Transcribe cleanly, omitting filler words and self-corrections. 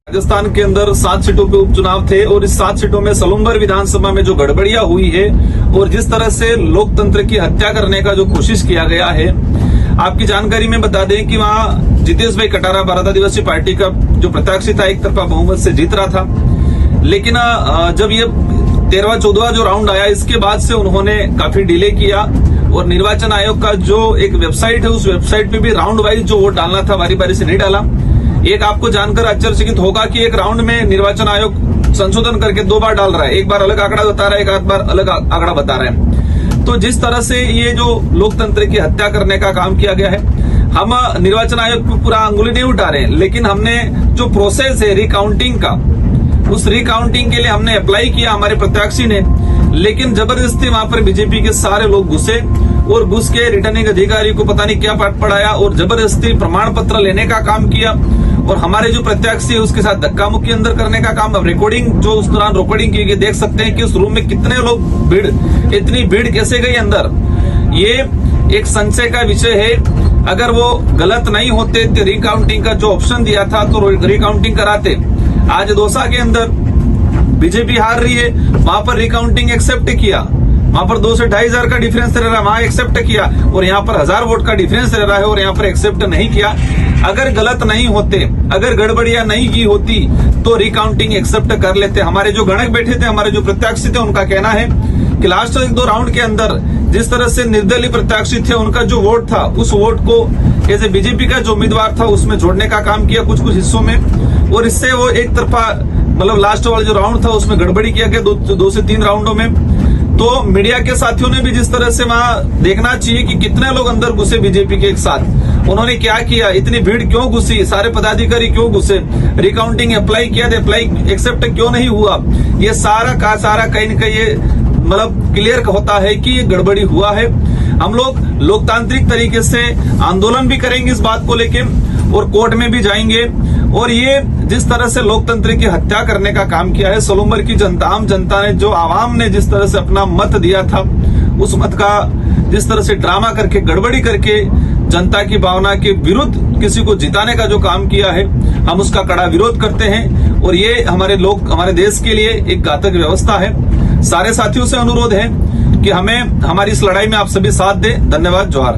राजस्थान के अंदर 7 सीटों पे उपचुनाव थे और इस 7 सीटों में सलूम्बर विधानसभा में जो गड़बड़ियां हुई है और जिस तरह से लोकतंत्र की हत्या करने का जो कोशिश किया गया है, आपकी जानकारी में बता दें कि वहां जितेश भाई कटारा भारत आदिवासी पार्टी का जो प्रत्याशी था एक तरफा बहुमत से जीत रहा था। लेकिन जब ये 13वां-14वां जो राउंड आया, इसके बाद से उन्होंने काफी डिले किया और निर्वाचन आयोग का जो एक वेबसाइट है उस वेबसाइट पे भी राउंड वाइज जो वोट डालना था बारी बारी से नहीं डाला। एक आपको जानकर आश्चर्यचकित होगा कि एक राउंड में निर्वाचन आयोग संशोधन करके 2 बार डाल रहा है, एक बार अलग आंकड़ा बता रहा है, एक बार अलग आंकड़ा बता रहा है। तो जिस तरह से ये जो लोकतंत्र की हत्या करने का काम किया गया है, हम निर्वाचन आयोग पर पूरा अंगुली नहीं उठा रहे हैं, लेकिन हमने जो प्रोसेस है रिकाउंटिंग का, उस रिकाउंटिंग के लिए हमने अप्लाई किया हमारे प्रत्याशी ने, लेकिन जबरदस्ती वहां पर बीजेपी के सारे लोग घुसे और घुस के रिटर्निंग अधिकारी को पता नहीं क्या पाठ पढ़ाया और जबरदस्ती प्रमाण पत्र लेने का काम किया और हमारे जो प्रत्याशी है उसके साथ धक्का मुक्की अंदर करने का काम। अब रिकॉर्डिंग जो उस दौरान रिकॉर्डिंग की गई, देख सकते हैं कि उस रूम में कितने लोग भीड़, इतनी भीड़ कैसे गई अंदर, ये एक संशय का विषय है। अगर वो गलत नहीं होते तो रिकाउंटिंग का जो ऑप्शन दिया था तो रिकाउंटिंग कराते। आज दौसा के अंदर बीजेपी हार रही है, वहां पर रिकाउंटिंग एक्सेप्ट किया, वहां पर 2 से 2,500 का डिफरेंस रह रहा है, वहां एक्सेप्ट किया, और यहाँ पर 1000 वोट का डिफरेंस रह रहा है और यहाँ पर एक्सेप्ट नहीं किया। अगर गलत नहीं होते, अगर गड़बड़ियां नहीं की होती तो रिकाउंटिंग एक्सेप्ट कर लेते। हमारे जो गणक बैठे थे, हमारे जो प्रत्याशी थे, उनका कहना है कि लास्ट 1-2 राउंड के अंदर जिस तरह से निर्दलीय प्रत्याशी थे, उनका जो वोट था उस वोट को ऐसे बीजेपी का जो उम्मीदवार था उसमें जोड़ने का काम किया कुछ हिस्सों में, और इससे वो एक तरफा मतलब लास्ट वाला जो राउंड था उसमें गड़बड़ी किया गया 2 से 3 राउंडों में। तो मीडिया के साथियों ने भी जिस तरह से वहां देखना चाहिए कि कितने लोग अंदर घुसे बीजेपी के एक साथ, उन्होंने क्या किया, इतनी भीड़ क्यों घुसी, सारे पदाधिकारी क्यों घुसे, रिकाउंटिंग अप्लाई किया, अप्लाई एक्सेप्ट क्यों नहीं हुआ, ये सारा का सारा कहीं न कहीं ये मतलब क्लियर होता है कि ये गड़बड़ी हुआ है। हम लोग लोकतांत्रिक तरीके से आंदोलन भी करेंगे इस बात को लेके और कोर्ट में भी जाएंगे। और ये जिस तरह से लोकतंत्र की हत्या करने का काम किया है, सलूम्बर की जनता, आम जनता ने, जो आवाम ने जिस तरह से अपना मत दिया था, उस मत का जिस तरह से ड्रामा करके, गड़बड़ी करके जनता की भावना के विरुद्ध किसी को जिताने का जो काम किया है, हम उसका कड़ा विरोध करते हैं और ये हमारे देश के लिए एक घातक व्यवस्था है। सारे साथियों से अनुरोध है कि हमें हमारी इस लड़ाई में आप सभी साथ दें। धन्यवाद। जोहार।